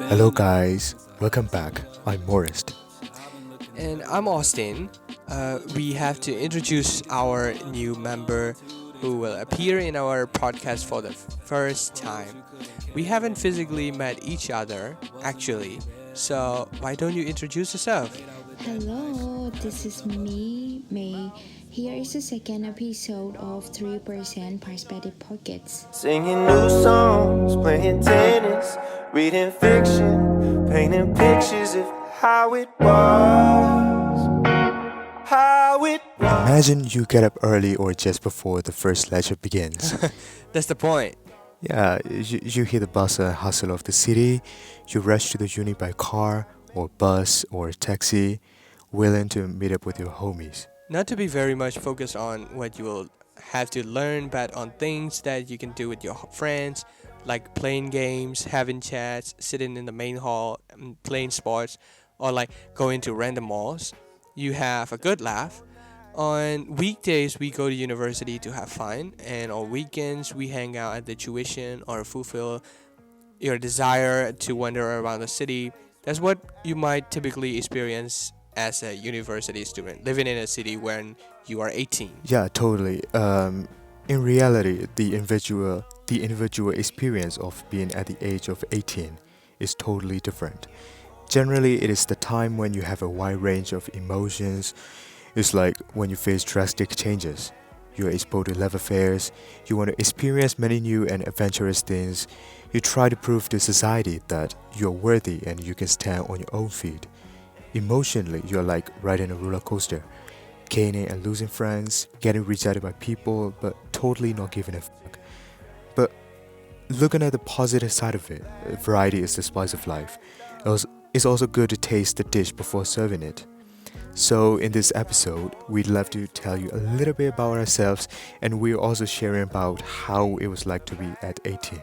Hello, guys. Welcome back. I'm Morris. And I'm Austin. We have to introduce our new member who will appear in our podcast for the first time. We haven't physically met each other, actually, so why don't you introduce yourself? Hello, this is me, May. Here is the second episode of 3% Perspective Pockets. Singing new songs, playing tennis, reading fiction, painting pictures of how it was, how it was. Imagine you get up early or just before the first lecture begins. That's the point. Yeah, you hear the bustle and hustle of the city. You rush to the uni by car or bus or taxi, willing to meet up with your homies. Not to be very much focused on what you will have to learn, but on things that you can do with your friends, like playing games, having chats, sitting in the main hall, playing sports, or like going to random malls. You have a good laugh. On weekdays, we go to university to have fun, and on weekends, we hang out at the tuition or fulfill your desire to wander around the city. That's what you might typically experience as a university student living in a city when you are 18. Yeah, totally. In reality, the individual experience of being at the age of 18 is totally different. Generally, it is the time when you have a wide range of emotions. It's like when you face drastic changes. You're exposed to love affairs, you want to experience many new and adventurous things. You try to prove to society that you're worthy and you can stand on your own feet. Emotionally, you're like riding a roller coaster, gaining and losing friends, getting rejected by people, but totally not giving a fuck. But looking at the positive side of it, variety is the spice of life. It's also good to taste the dish before serving it. So, in this episode, we'd love to tell you a little bit about ourselves, and we're also sharing about how it was like to be at 18.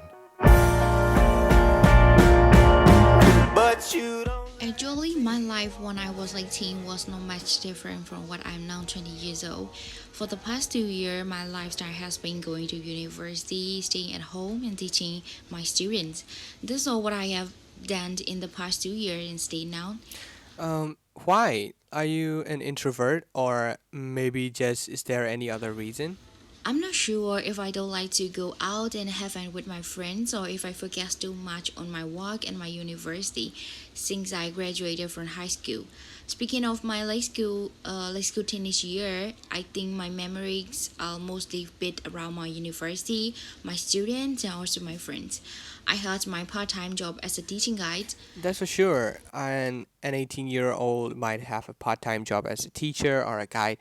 But you don't. Actually, my life when I was 18 was not much different from what I'm now 20 years old. For the past 2 years, my lifestyle has been going to university, staying at home, and teaching my students. This is all what I have done in the past 2 years and stay now. Why? Are you an introvert or maybe just is there any other reason? I'm not sure if I don't like to go out and have fun with my friends or if I focus too much on my work and my university since I graduated from high school. Speaking of my late school teenage year, I think my memories are mostly bit around my university, my students, and also my friends. I had my part-time job as a teaching guide. That's for sure. An 18-year-old might have a part-time job as a teacher or a guide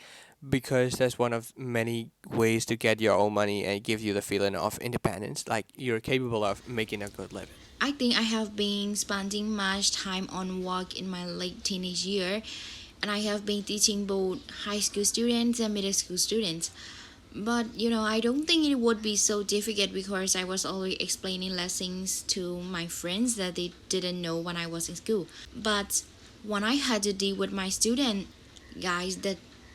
because that's one of many ways to get your own money and give you the feeling of independence, like you're capable of making a good living. I think I have been spending much time on work in my late teenage year, and I have been teaching both high school students and middle school students. But I don't think it would be so difficult because I was always explaining lessons to my friends that they didn't know when I was in school. But when I had to deal with my student guys,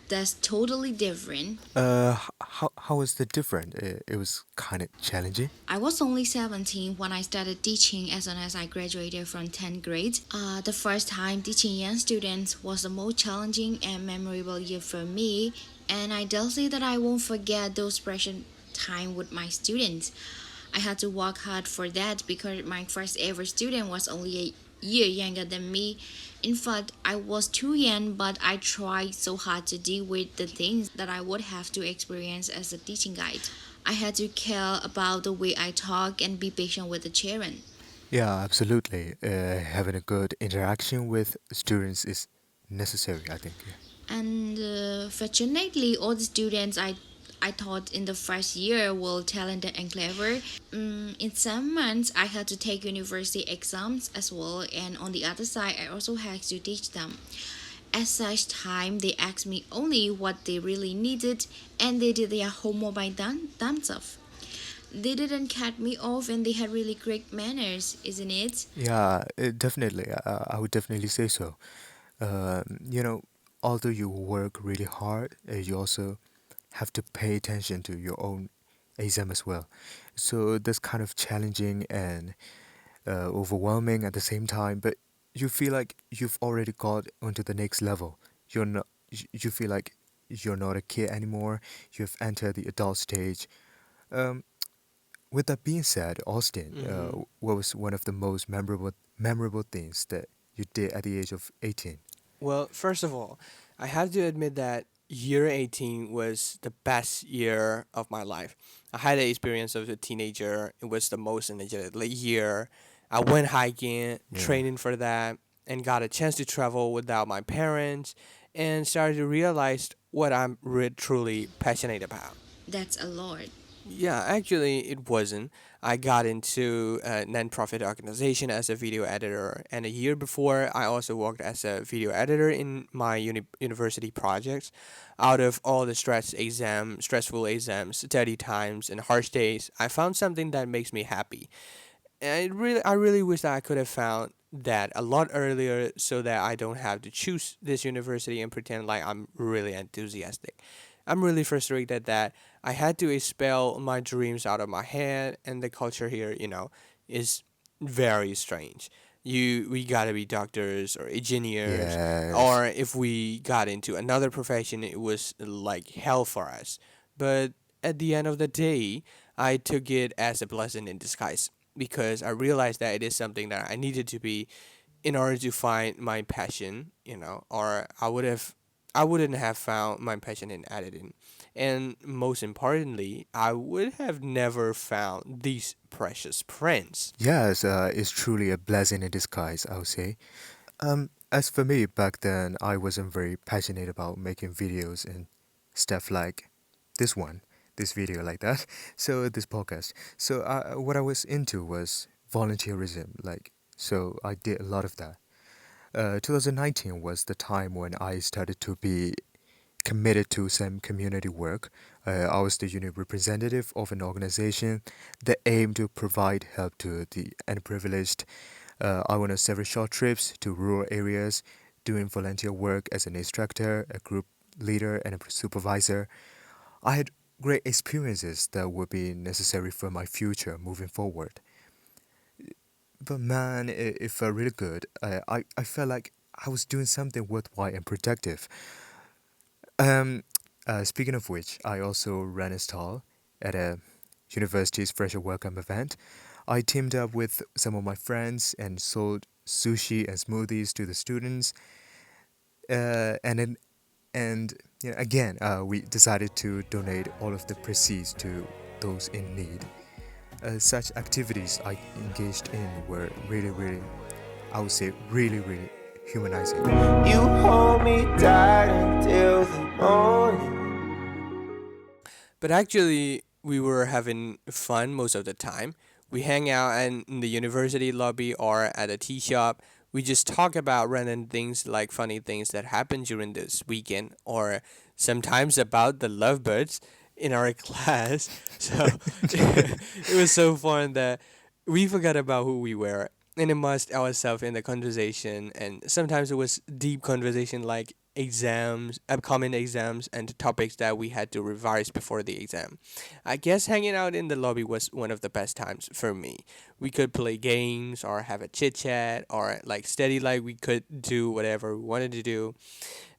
that's totally different. How was the different? It was kind of challenging. I was only 17 when I started teaching as soon as I graduated from 10th grade. The first time teaching young students was the most challenging and memorable year for me, and I dare say that I won't forget those precious time with my students. I had to work hard for that because my first ever student was only a year younger than me. In fact, I was too young, but I tried so hard to deal with the things that I would have to experience as a teaching guide. I had to care about the way I talk and be patient with the children. Yeah, absolutely. Having a good interaction with students is necessary, I think. Yeah. And fortunately, all the students I taught in the first year were talented and clever. In some months, I had to take university exams as well, and on the other side, I also had to teach them. At such time, they asked me only what they really needed, and they did their homework by themselves. They didn't cut me off, and they had really great manners, isn't it? Yeah, definitely. I would definitely say so. You know, although you work really hard, you also have to pay attention to your own exam as well. So that's kind of challenging, and overwhelming at the same time, but you feel like you've already got onto the next level. You're not. You feel like you're not a kid anymore. You've entered the adult stage. Um, with that being said, Austin, Hmm. what was one of the most memorable things that you did at the age of 18? Well, first of all, I have to admit that year 18 was the best year of my life. I had the experience of a teenager. It was the most energetic year. I went hiking, Yeah. training for that, and got a chance to travel without my parents and started to realize what I'm truly passionate about. That's a lot. Yeah, actually, it wasn't. I got into a nonprofit organization as a video editor, and a year before, I also worked as a video editor in my university projects. Out of all the stressful exams, study times, and harsh days, I found something that makes me happy. And I really wish that I could have found that a lot earlier, so that I don't have to choose this university and pretend like I'm really enthusiastic. I'm really frustrated that I had to expel my dreams out of my head, and the culture here, is very strange. We gotta be doctors or engineers, Yes. or if we got into another profession, it was like hell for us. But at the end of the day, I took it as a blessing in disguise because I realized that it is something that I needed to be in order to find my passion, or I wouldn't have found my passion in editing. And most importantly, I would have never found these precious friends. Yes, it's truly a blessing in disguise, I would say. As for me, back then, I wasn't very passionate about making videos and stuff like this one, this video like that. So this podcast. So what I was into was volunteerism. So I did a lot of that. 2019 was the time when I started to be committed to some community work. I was the unit representative of an organization that aimed to provide help to the unprivileged. I went on several short trips to rural areas, doing volunteer work as an instructor, a group leader, and a supervisor. I had great experiences that would be necessary for my future moving forward. But man, it felt really good. I felt like I was doing something worthwhile and productive. Um, Speaking of which, I also ran a stall at a university's fresher welcome event. I teamed up with some of my friends and sold sushi and smoothies to the students. And then, and again, we decided to donate all of the proceeds to those in need. Such activities I engaged in were really, I would say, really humanizing. You hold me tight until the morning. But actually, we were having fun most of the time. We hang out in the university lobby or at a tea shop. We just talk about random things like funny things that happened during this weekend, or sometimes about the lovebirds in our class. So it was so fun that we forgot about who we were and immersed ourselves in the conversation. And sometimes it was deep conversation like exams, upcoming exams, and topics that we had to revise before the exam. I guess hanging out in the lobby was one of the best times for me. We could play games or have a chit chat or like study, like we could do whatever we wanted to do.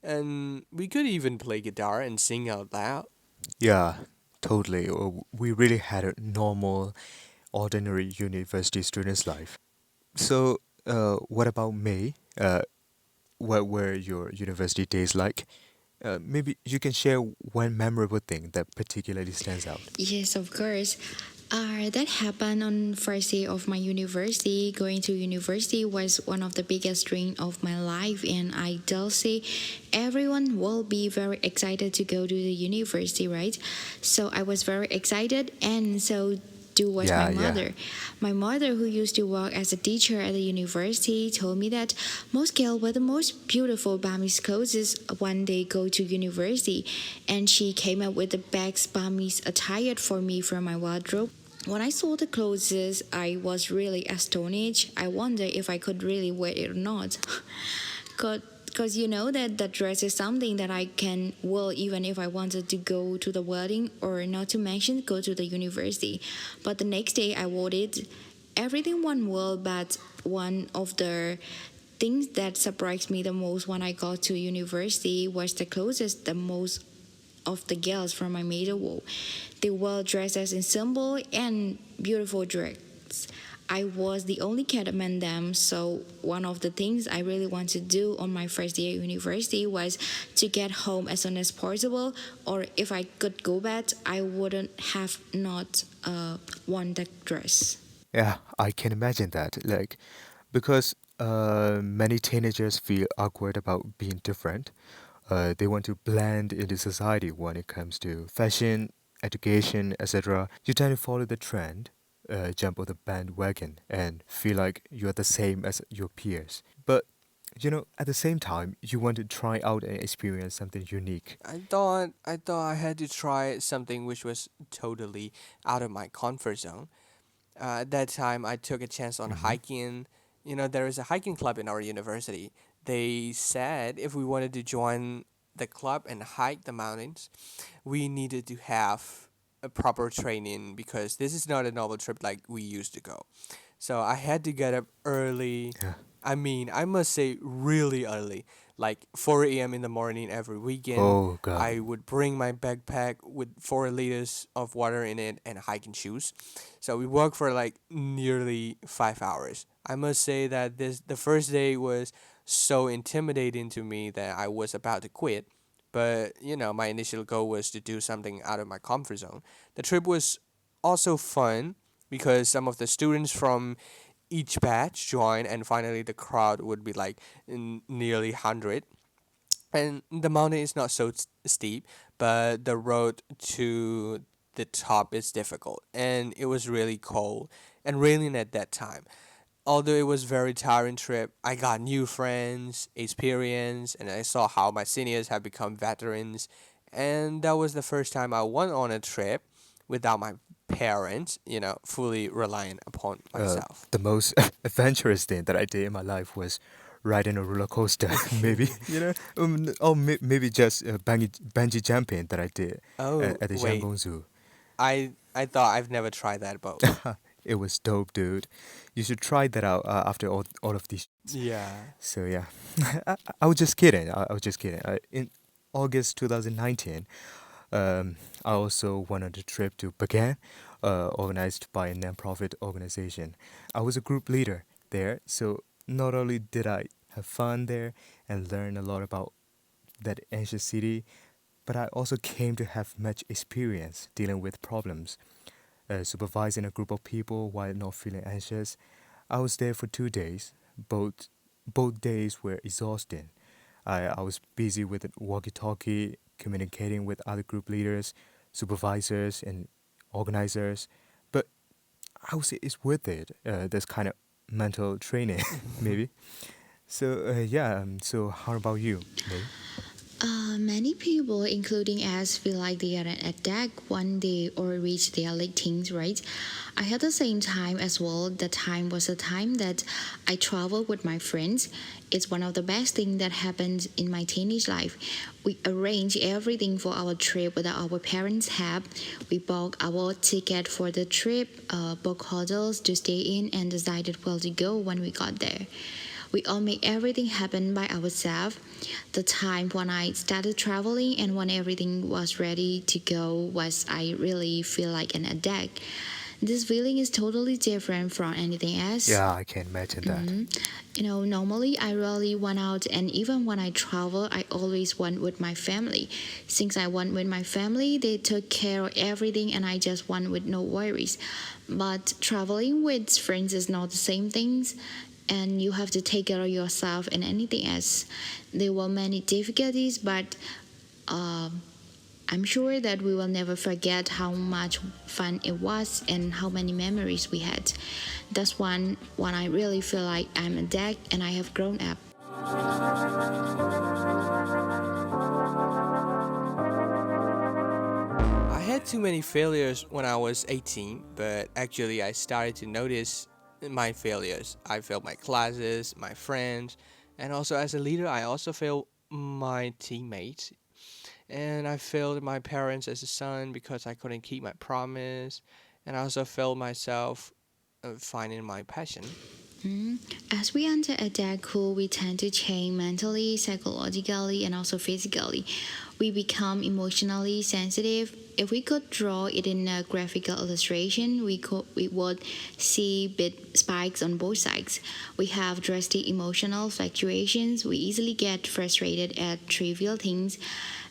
And we could even play guitar and sing out loud. Yeah, totally. We really had a normal, ordinary university student's life. So, what about May? What were your university days like? Maybe you can share one memorable thing that particularly stands out. Yes, of course. That happened on first day of my university. Going to university was one of the biggest dream of my life, and I dare say everyone will be very excited to go to the university, right? So I was very excited, and so do was my Yeah. mother. My mother, who used to work as a teacher at the university, told me that most girls with the most beautiful Burmese clothes one day go to university, and she came up with the best Burmese attire for me from my wardrobe. When I saw the clothes, I was really astonished. I wondered if I could really wear it or not. Because you know that the dress is something that I can wear even if I wanted to go to the wedding or not to mention go to the university. But the next day I wore it everything went well, but one of the things that surprised me the most when I got to university was the closest the most of the girls from my major wore. They were dressed as in simple and beautiful dress. I was the only kid among them, so one of the things I really wanted to do on my first year at university was to get home as soon as possible, or if I could go back, I wouldn't have not worn that dress. Yeah, I can imagine that. Like, because many teenagers feel awkward about being different. They want to blend into society when it comes to fashion, education, etc. You tend to follow the trend, jump on the bandwagon, and feel like you're the same as your peers. But at the same time, you want to try out and experience something unique. I thought I had to try something which was totally out of my comfort zone. At that time, I took a chance on Hmm. hiking. There is a hiking club in our university. They said if we wanted to join the club and hike the mountains, we needed to have a proper training because this is not a normal trip like we used to go. So I had to get up early. Yeah. I mean, I must say really early, like 4 a.m. in the morning every weekend. Oh God. I would bring my backpack with 4 liters of water in it and hiking shoes. So we walked for like nearly 5 hours. I must say that the first day was so intimidating to me that I was about to quit. But my initial goal was to do something out of my comfort zone. The trip was also fun because some of the students from each batch joined, and finally the crowd would be like nearly 100. And the mountain is not so steep, but the road to the top is difficult, and it was really cold and raining at that time. Although it was very tiring trip, I got new friends, experience, and I saw how my seniors have become veterans. And that was the first time I went on a trip without my parents, fully reliant upon uh, myself. the most adventurous thing that I did in my life was riding a roller coaster. Maybe or maybe just bungee jumping that I did Oh, at the wait. Jiangong Zoo. I thought I've never tried that both. It was dope, dude. You should try that out after all of these. Yeah. So yeah, I was just kidding. I was just kidding. In August 2019, I also went on a trip to Bagan, organized by a nonprofit organization. I was a group leader there, so not only did I have fun there and learn a lot about that ancient city, but I also came to have much experience dealing with problems, supervising a group of people while not feeling anxious. I was there for 2 days. Both days were exhausting. I was busy with the walkie-talkie, communicating with other group leaders, supervisors, and organizers. But I would say it's worth it. This kind of mental training, maybe. So yeah. So how about you, May? Many people, including us, feel like they are at deck one day or reach their late teens, right? I had the same time as well. The time was the time that I traveled with my friends. It's one of the best things that happened in my teenage life. We arranged everything for our trip without our parents' help. We bought our ticket for the trip, booked hotels to stay in, and decided where to go when we got there. We all made everything happen by ourselves. The time when I started traveling and when everything was ready to go was I really feel like an addict. This feeling is totally different from anything else. Yeah, I can imagine that. Normally I rarely went out, and even when I travel, I always went with my family. Since I went with my family, they took care of everything, and I just went with no worries. But traveling with friends is not the same things, and you have to take care of yourself and anything else. There were many difficulties, but um I'm sure that we will never forget how much fun it was and how many memories we had. That's one I really feel like I'm a dad and I have grown up. I had too many failures when I was 18, but actually I started to notice my failures. I failed my classes, my friends, and also as a leader, I also failed my teammates. And I failed my parents as a son because I couldn't keep my promise. And I also failed myself finding my passion. As we enter adulthood, we tend to change mentally, psychologically, and also physically. We become emotionally sensitive. If we could draw it in a graphical illustration, we would see big spikes on both sides. We have drastic emotional fluctuations. We easily get frustrated at trivial things.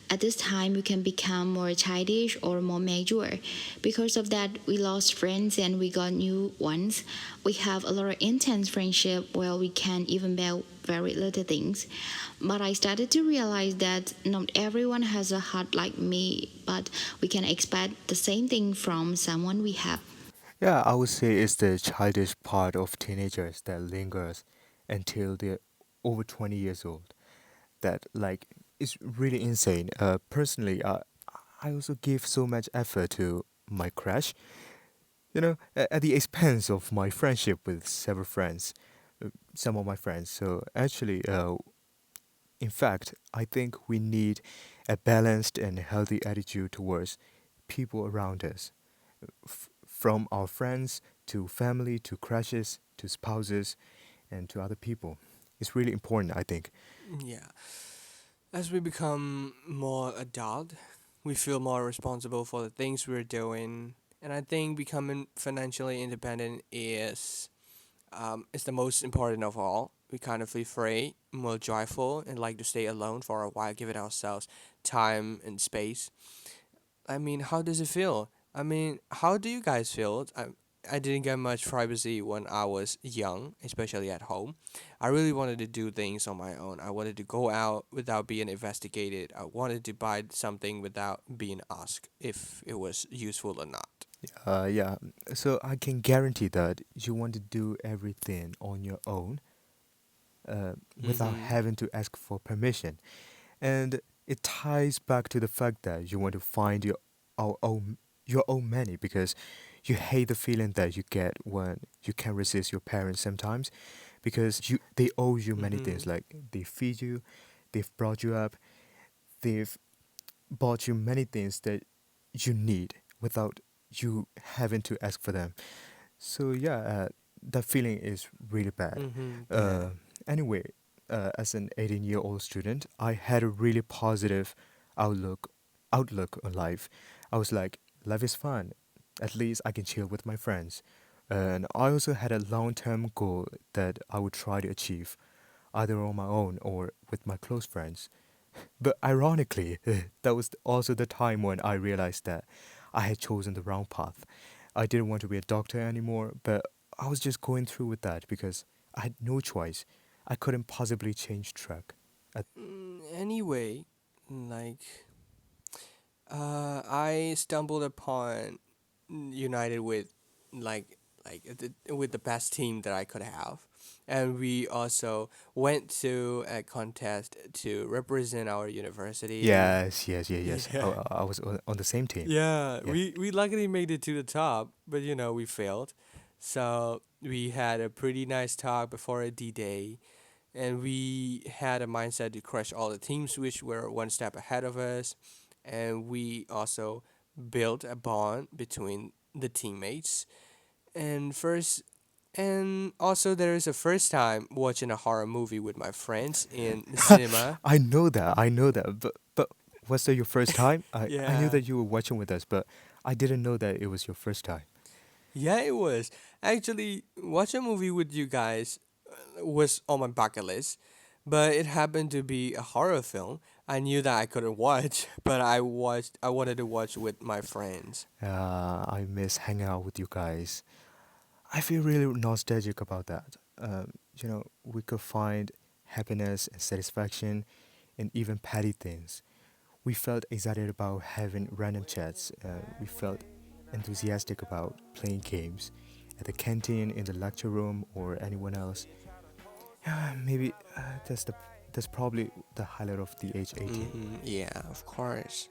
At this time, we can become more childish or more mature. Because of that, we lost friends and we got new ones. We have a lot of intense friendship where we can even bear very little things. But I started to realize that not everyone has a heart like me, but we can expect the same thing from someone we have. Yeah, I would say it's the childish part of teenagers that lingers until they're over 20 years old. That like is really insane. Personally, I also give so much effort to my crush, at the expense of my friendship with several friends, some of my friends. So actually, in fact, I think we need a balanced and healthy attitude towards people around us, from our friends to family to crushes to spouses and to other people. It's really important, I think. Yeah. As we become more adult, we feel more responsible for the things we're doing. And I think becoming financially independent is the most important of all. We kind of feel free, more joyful, and like to stay alone for a while, giving ourselves time and space. I mean, how does it feel? I mean, how do you guys feel? I didn't get much privacy when I was young, especially at home. I really wanted to do things on my own. I wanted to go out without being investigated. I wanted to buy something without being asked if it was useful or not. Yeah, so I can guarantee that you want to do everything on your own, without Mm-hmm. having to ask for permission. And it ties back to the fact that you want to find your own money because you hate the feeling that you get when you can't resist your parents sometimes because they owe you many Mm-hmm. things, like they feed you, they've brought you up, they've bought you many things that you need without you having to ask for them. So yeah, that feeling is really bad. Mm-hmm. Yeah. Uh, anyway, as an 18-year-old student, I had a really positive outlook outlook on life. I was like, life is fun. At least I can chill with my friends. And I also had a long-term goal that I would try to achieve, either on my own or with my close friends. But ironically, that was also the time when I realized that I had chosen the wrong path. I didn't want to be a doctor anymore, but I was just going through with that because I had no choice. I couldn't possibly change track. Anyway, like I stumbled upon United with with the best team that I could have, and we also went to a contest to represent our university. Yes, yes, yes, yes. Yeah. I was on the same team. Yeah, Yeah. we luckily made it to the top, but we failed. So we had a pretty nice talk before a D-Day, and we had a mindset to crush all the teams which were one step ahead of us, and we also built a bond between the teammates. And also there is a first time watching a horror movie with my friends in the cinema. I know that. I know that. But was that your first time? I knew Yeah. that you were watching with us, but I didn't know that it was your first time. Yeah, it was. Actually, watch a movie with you guys was on my bucket list, but it happened to be a horror film. I knew that I couldn't watch, but I wanted to watch with my friends. I miss hanging out with you guys. I feel really nostalgic about that. We could find happiness and satisfaction in even petty things. We felt excited about having random chats. We felt enthusiastic about playing games at the canteen, in the lecture room, or anyone else. Yeah, maybe that's probably the highlight of the age 18. Yeah, of course.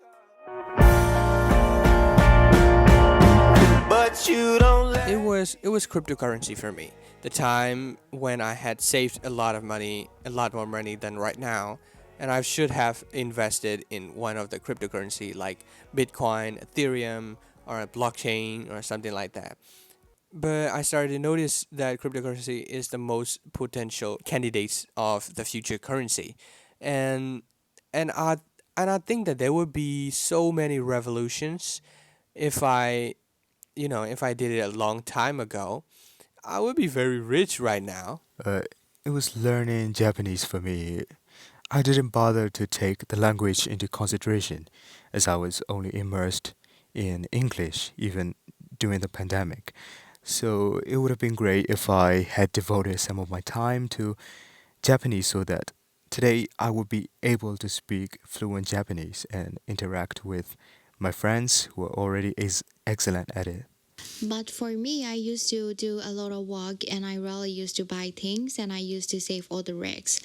But you don't let It was cryptocurrency for me. The time when I had saved a lot of money, a lot more money than right now, and I should have invested in one of the cryptocurrency like Bitcoin, Ethereum, or a blockchain or something like that. but I started to notice that cryptocurrency is the most potential candidates of the future currency, and and I and I think that there would be so many revolutions if if I did it a long time ago. I would be very rich right now. Uh, it was learning Japanese for me. I didn't bother to take the language into consideration as I was only immersed in English even during the pandemic. So it would have been great if I had devoted some of my time to Japanese so that today I would be able to speak fluent Japanese and interact with my friends who are already excellent at it. But for me, I used to do a lot of work and I really used to buy things and I used to save all the racks.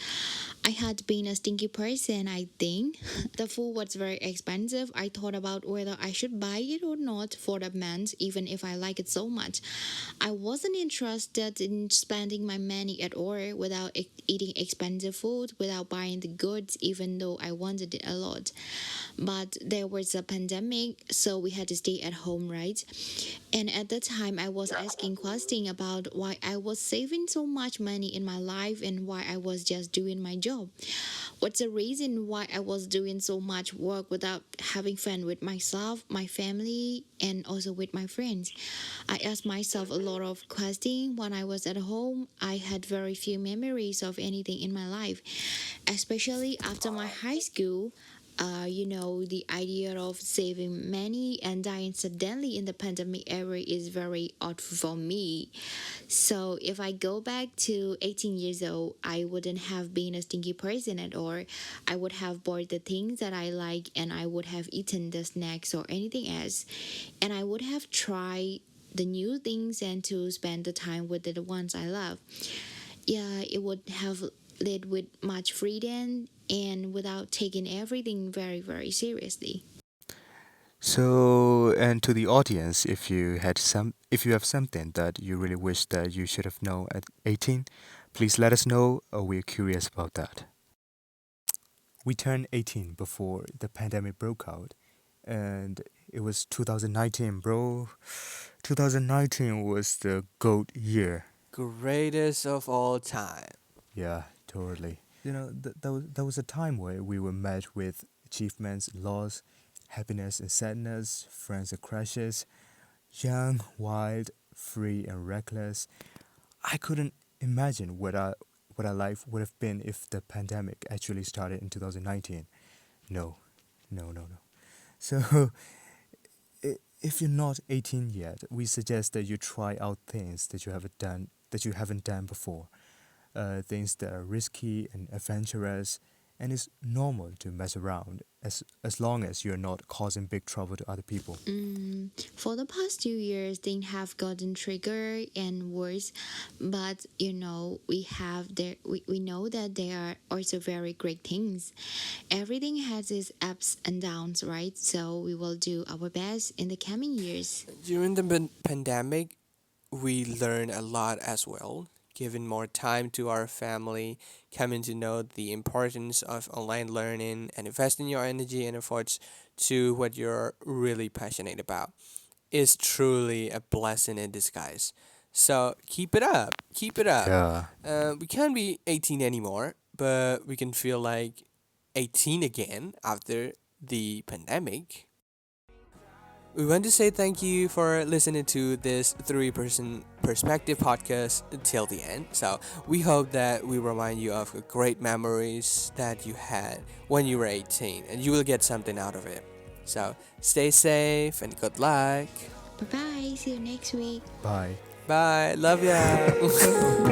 I had been a stinky person, I think. The food was very expensive. I thought about whether I should buy it or not for the month, even if I like it so much. I wasn't interested in spending my money at all without eating expensive food, without buying the goods, even though I wanted it a lot. But there was a pandemic, so we had to stay at home, right? And at that time, I was asking questions about why I was saving so much money in my life and why I was just doing my job. What's the reason why I was doing so much work without having fun with myself, my family, and also with my friends? I asked myself a lot of questions. When I was at home, I had very few memories of anything in my life, especially after my high school. The idea of saving money and dying suddenly in the pandemic era is very odd for me. So if I go back to 18 years old, I wouldn't have been a stinky person at all. I would have bought the things that I like and I would have eaten the snacks or anything else. And I would have tried the new things and to spend the time with the ones I love. Yeah, it would have led with much freedom and without taking everything very, very seriously. So, and to the audience, if you have something that you really wish that you should have known at 18, please let us know. We're curious about that. We turned 18 before the pandemic broke out, and it was 2019, bro. 2019 was the GOAT year. Greatest of all time. Yeah, totally. That was a time where we were met with achievements, loss, happiness and sadness, friends and crushes, young, wild, free and reckless. I couldn't imagine what our life would have been if the pandemic actually started in 2019. No, no, no, no. So, if you're not 18 yet, we suggest that you try out things that you haven't done before. Things that are risky and adventurous, and it's normal to mess around as long as you're not causing big trouble to other people. For the past 2 years, things have gotten trigger and worse, but we know that there are also very great things. Everything has its ups and downs, right? So we will do our best in the coming years. During the pandemic, we learned a lot as well, giving more time to our family, coming to know the importance of online learning, and investing your energy and efforts to what you're really passionate about is truly a blessing in disguise. So keep it up, keep it up. Yeah. We can't be 18 anymore, but we can feel like 18 again after the pandemic. We want to say thank you for listening to this three-person perspective podcast till the end. So we hope that we remind you of great memories that you had when you were 18 and you will get something out of it. So stay safe and good luck. Bye bye. See you next week. Bye. Bye. Love ya.